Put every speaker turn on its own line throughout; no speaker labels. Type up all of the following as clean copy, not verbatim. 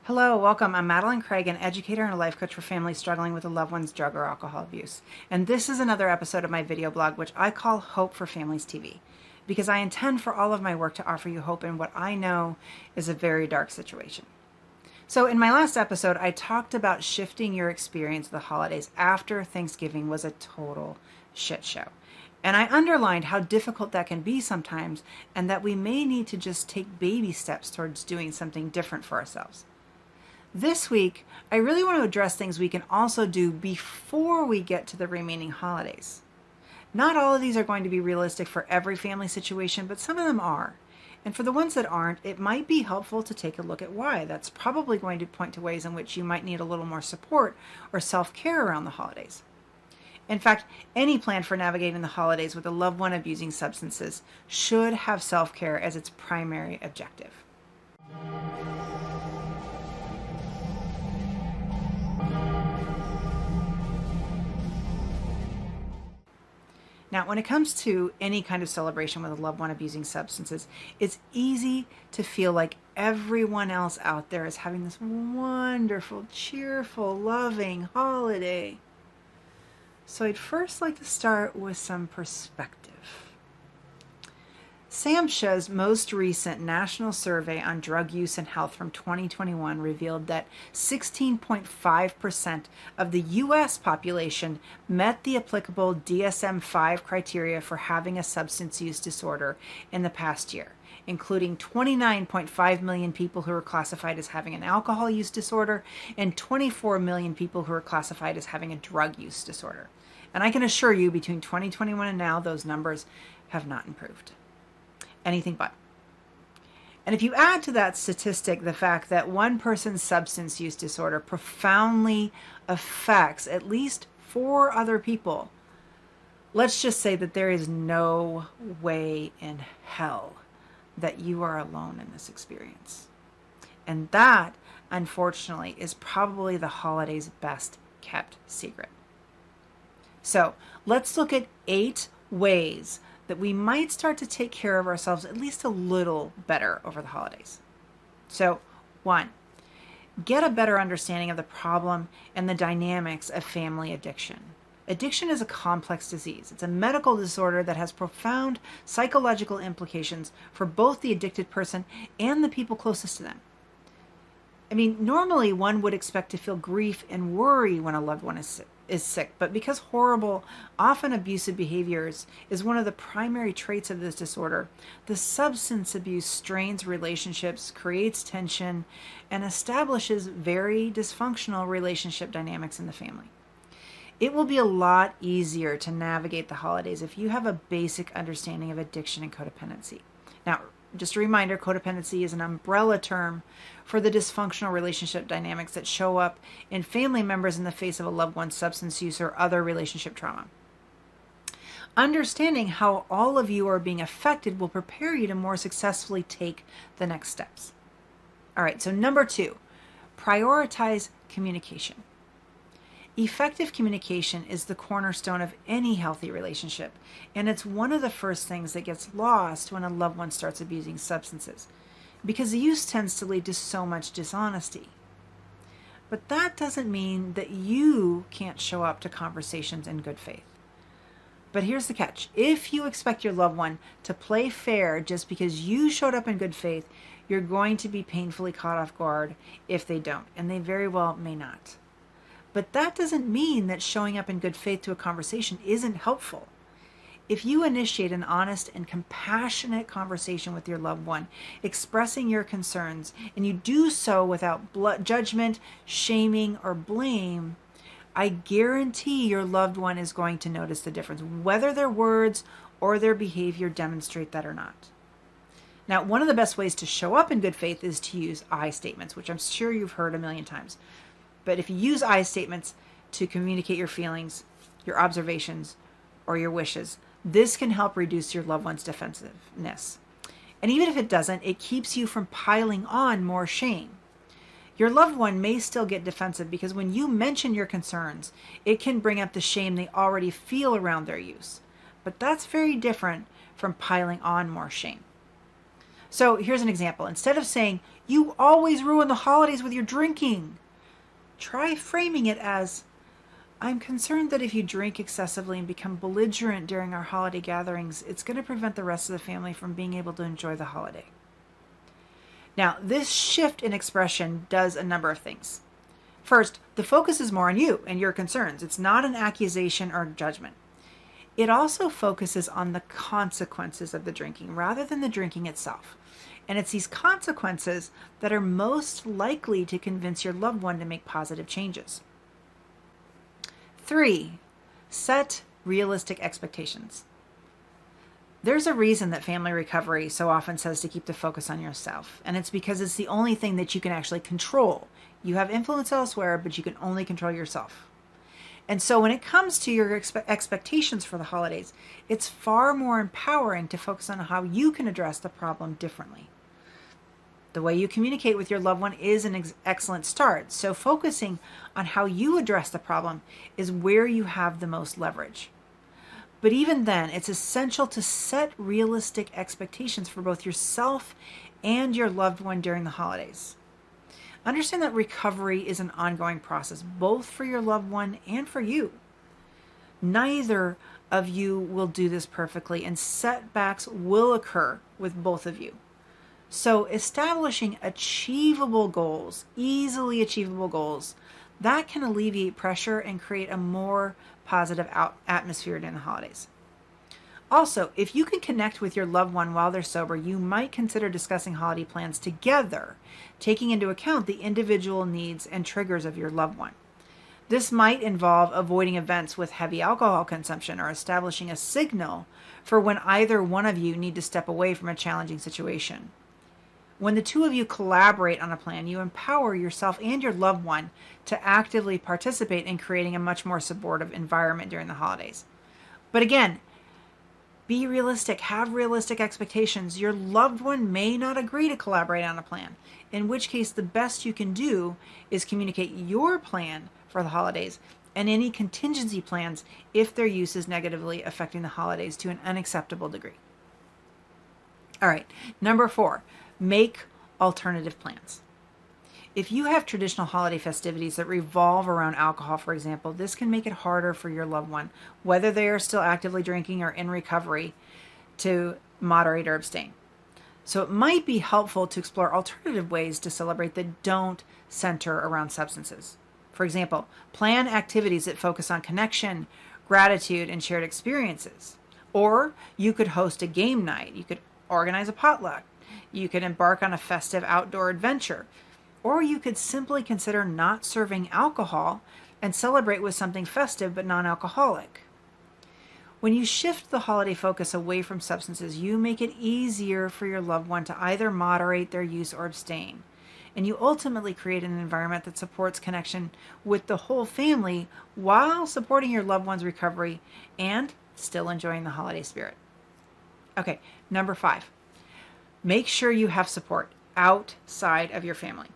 Hello, welcome. I'm Madeline Craig, an educator and a life coach for families struggling with a loved one's drug or alcohol abuse. And this is another episode of my video blog, which I call Hope for Families TV, because I intend for all of my work to offer you hope in what I know is a very dark situation. So in my last episode, I talked about shifting your experience of the holidays after Thanksgiving was a total shit show. And I underlined how difficult that can be sometimes, and that we may need to just take baby steps towards doing something different for ourselves. This week, I really want to address things we can also do before we get to the remaining holidays. Not all of these are going to be realistic for every family situation, but some of them are. And for the ones that aren't, it might be helpful to take a look at why. That's probably going to point to ways in which you might need a little more support or self-care around the holidays. In fact, any plan for navigating the holidays with a loved one abusing substances should have self-care as its primary objective. Now, when it comes to any kind of celebration with a loved one abusing substances, it's easy to feel like everyone else out there is having this wonderful, cheerful, loving holiday. So I'd first like to start with some perspective. SAMSHA's most recent national survey on drug use and health from 2021 revealed that 16.5% of the U.S. population met the applicable DSM-5 criteria for having a substance use disorder in the past year, including 29.5 million people who were classified as having an alcohol use disorder and 24 million people who were classified as having a drug use disorder. And I can assure you, between 2021 and now, those numbers have not improved. Anything but. And if you add to that statistic the fact that one person's substance use disorder profoundly affects at least 4 other people, let's just say that there is no way in hell that you are alone in this experience. And that, unfortunately, is probably the holiday's best kept secret. So let's look at 8 ways that we might start to take care of ourselves at least a little better over the holidays. So 1, get a better understanding of the problem and the dynamics of family addiction. Addiction is a complex disease. It's a medical disorder that has profound psychological implications for both the addicted person and the people closest to them. I mean, normally one would expect to feel grief and worry when a loved one is sick, but because horrible, often abusive behaviors is one of the primary traits of this disorder, the substance abuse strains relationships, creates tension, and establishes very dysfunctional relationship dynamics in the family. It will be a lot easier to navigate the holidays if you have a basic understanding of addiction and codependency. Now, just a reminder, codependency is an umbrella term for the dysfunctional relationship dynamics that show up in family members in the face of a loved one's substance use or other relationship trauma. Understanding how all of you are being affected will prepare you to more successfully take the next steps. All right, so number 2, prioritize communication. Effective communication is the cornerstone of any healthy relationship, and it's one of the first things that gets lost when a loved one starts abusing substances, because the use tends to lead to so much dishonesty. But that doesn't mean that you can't show up to conversations in good faith. But here's the catch. If you expect your loved one to play fair just because you showed up in good faith, you're going to be painfully caught off guard if they don't, and they very well may not. But that doesn't mean that showing up in good faith to a conversation isn't helpful. If you initiate an honest and compassionate conversation with your loved one, expressing your concerns, and you do so without judgment, shaming, or blame, I guarantee your loved one is going to notice the difference, whether their words or their behavior demonstrate that or not. Now, one of the best ways to show up in good faith is to use I statements, which I'm sure you've heard a million times. But if you use I statements to communicate your feelings, your observations, or your wishes, this can help reduce your loved one's defensiveness. And even if it doesn't, it keeps you from piling on more shame. Your loved one may still get defensive because when you mention your concerns, it can bring up the shame they already feel around their use. But that's very different from piling on more shame. So here's an example. Instead of saying, You always ruin the holidays with your drinking. Try framing it as, I'm concerned that if you drink excessively and become belligerent during our holiday gatherings, it's going to prevent the rest of the family from being able to enjoy the holiday. Now, this shift in expression does a number of things. First, the focus is more on you and your concerns. It's not an accusation or judgment. It also focuses on the consequences of the drinking rather than the drinking itself. And it's these consequences that are most likely to convince your loved one to make positive changes. 3, set realistic expectations. There's a reason that family recovery so often says to keep the focus on yourself, and it's because it's the only thing that you can actually control. You have influence elsewhere, but you can only control yourself. And so when it comes to your expectations for the holidays, it's far more empowering to focus on how you can address the problem differently. The way you communicate with your loved one is an excellent start. So focusing on how you address the problem is where you have the most leverage. But even then, it's essential to set realistic expectations for both yourself and your loved one during the holidays. Understand that recovery is an ongoing process, both for your loved one and for you. Neither of you will do this perfectly, and setbacks will occur with both of you. So establishing achievable goals, easily achievable goals, that can alleviate pressure and create a more positive atmosphere during the holidays. Also, if you can connect with your loved one while they're sober, you might consider discussing holiday plans together, taking into account the individual needs and triggers of your loved one. This might involve avoiding events with heavy alcohol consumption or establishing a signal for when either one of you need to step away from a challenging situation. When the two of you collaborate on a plan, you empower yourself and your loved one to actively participate in creating a much more supportive environment during the holidays. But again, be realistic, have realistic expectations. Your loved one may not agree to collaborate on a plan, in which case the best you can do is communicate your plan for the holidays and any contingency plans if their use is negatively affecting the holidays to an unacceptable degree. All right, number 4. Make alternative plans. If you have traditional holiday festivities that revolve around alcohol, for example, this can make it harder for your loved one, whether they are still actively drinking or in recovery, to moderate or abstain. So it might be helpful to explore alternative ways to celebrate that don't center around substances. For example, plan activities that focus on connection, gratitude, and shared experiences. Or you could host a game night. You could organize a potluck. You could embark on a festive outdoor adventure. Or you could simply consider not serving alcohol and celebrate with something festive but non-alcoholic. When you shift the holiday focus away from substances, you make it easier for your loved one to either moderate their use or abstain. And you ultimately create an environment that supports connection with the whole family while supporting your loved one's recovery and still enjoying the holiday spirit. Okay, number 5. Make sure you have support outside of your family.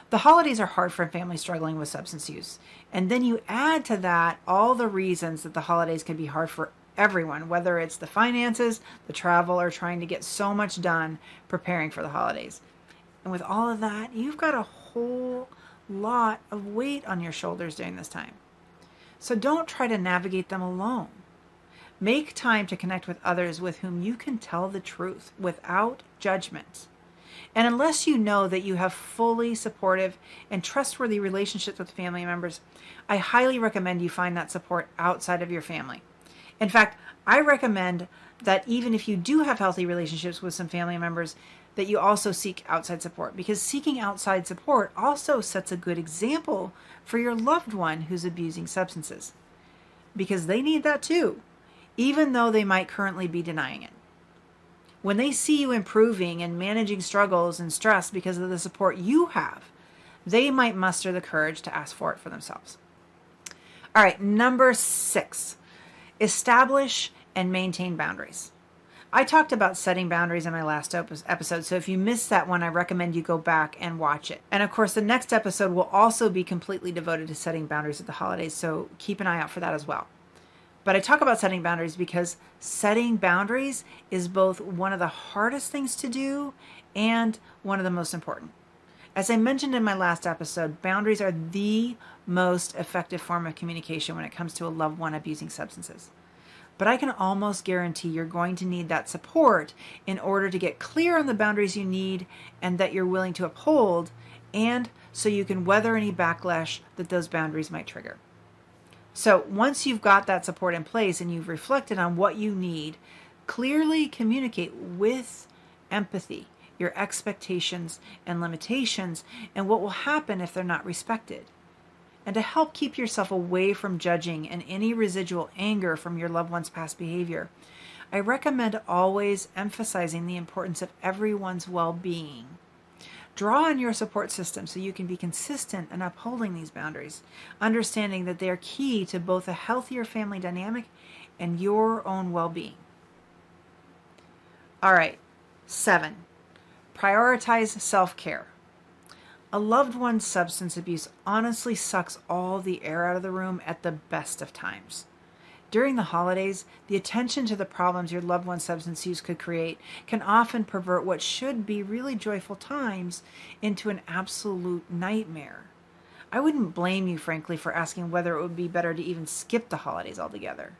The holidays are hard for families struggling with substance use. And then you add to that all the reasons that the holidays can be hard for everyone, whether it's the finances, the travel, or trying to get so much done preparing for the holidays. And with all of that, you've got a whole lot of weight on your shoulders during this time. So don't try to navigate them alone. Make time to connect with others with whom you can tell the truth without judgment. And unless you know that you have fully supportive and trustworthy relationships with family members, I highly recommend you find that support outside of your family. In fact, I recommend that even if you do have healthy relationships with some family members, that you also seek outside support, because seeking outside support also sets a good example for your loved one who's abusing substances, because they need that too, even though they might currently be denying it. When they see you improving and managing struggles and stress because of the support you have, they might muster the courage to ask for it for themselves. All right, number 6, establish and maintain boundaries. I talked about setting boundaries in my last episode, so if you missed that one, I recommend you go back and watch it. And of course, the next episode will also be completely devoted to setting boundaries at the holidays, so keep an eye out for that as well. But I talk about setting boundaries because setting boundaries is both one of the hardest things to do and one of the most important. As I mentioned in my last episode, boundaries are the most effective form of communication when it comes to a loved one abusing substances. But I can almost guarantee you're going to need that support in order to get clear on the boundaries you need and that you're willing to uphold, and so you can weather any backlash that those boundaries might trigger. So once you've got that support in place and you've reflected on what you need, clearly communicate with empathy your expectations and limitations and what will happen if they're not respected. And to help keep yourself away from judging and any residual anger from your loved one's past behavior, I recommend always emphasizing the importance of everyone's well-being. Draw on your support system so you can be consistent in upholding these boundaries, understanding that they are key to both a healthier family dynamic and your own well-being. All right, 7. Prioritize self-care. A loved one's substance abuse honestly sucks all the air out of the room at the best of times. During the holidays, the attention to the problems your loved one's substance use could create can often pervert what should be really joyful times into an absolute nightmare. I wouldn't blame you, frankly, for asking whether it would be better to even skip the holidays altogether.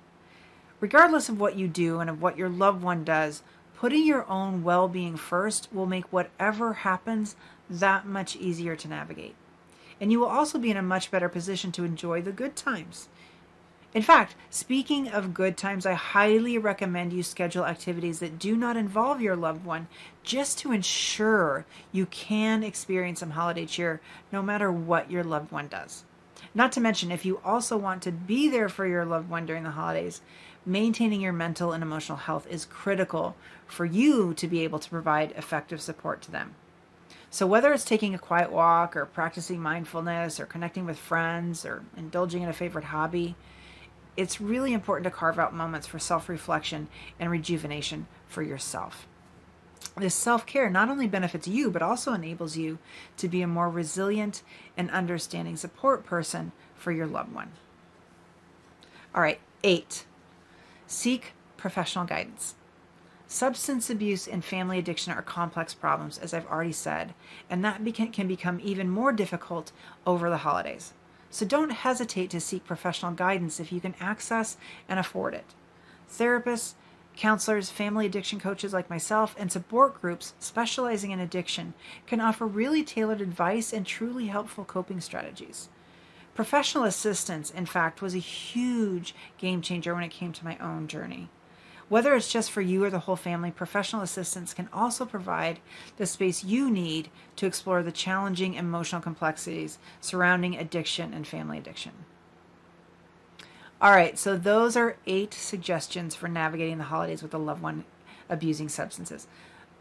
Regardless of what you do and of what your loved one does, putting your own well-being first will make whatever happens that much easier to navigate. And you will also be in a much better position to enjoy the good times. In fact, speaking of good times, I highly recommend you schedule activities that do not involve your loved one just to ensure you can experience some holiday cheer no matter what your loved one does. Not to mention, if you also want to be there for your loved one during the holidays, maintaining your mental and emotional health is critical for you to be able to provide effective support to them. So whether it's taking a quiet walk or practicing mindfulness or connecting with friends or indulging in a favorite hobby, it's really important to carve out moments for self-reflection and rejuvenation for yourself. This self-care not only benefits you, but also enables you to be a more resilient and understanding support person for your loved one. All right, 8. Seek professional guidance. Substance abuse and family addiction are complex problems, as I've already said, and that can become even more difficult over the holidays. So don't hesitate to seek professional guidance if you can access and afford it. Therapists, counselors, family addiction coaches like myself, and support groups specializing in addiction can offer really tailored advice and truly helpful coping strategies. Professional assistance, in fact, was a huge game changer when it came to my own journey. Whether it's just for you or the whole family, professional assistance can also provide the space you need to explore the challenging emotional complexities surrounding addiction and family addiction. All right, so those are 8 suggestions for navigating the holidays with a loved one abusing substances.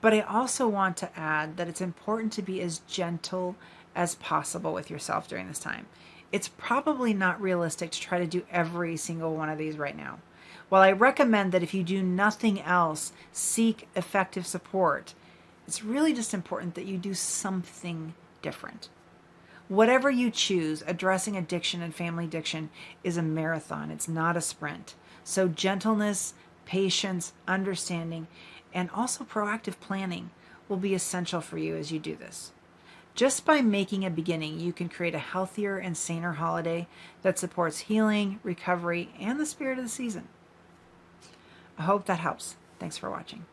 But I also want to add that it's important to be as gentle as possible with yourself during this time. It's probably not realistic to try to do every single one of these right now. While I recommend that if you do nothing else, seek effective support, it's really just important that you do something different. Whatever you choose, addressing addiction and family addiction is a marathon. It's not a sprint. So gentleness, patience, understanding, and also proactive planning will be essential for you as you do this. Just by making a beginning, you can create a healthier and saner holiday that supports healing, recovery, and the spirit of the season. I hope that helps. Thanks for watching.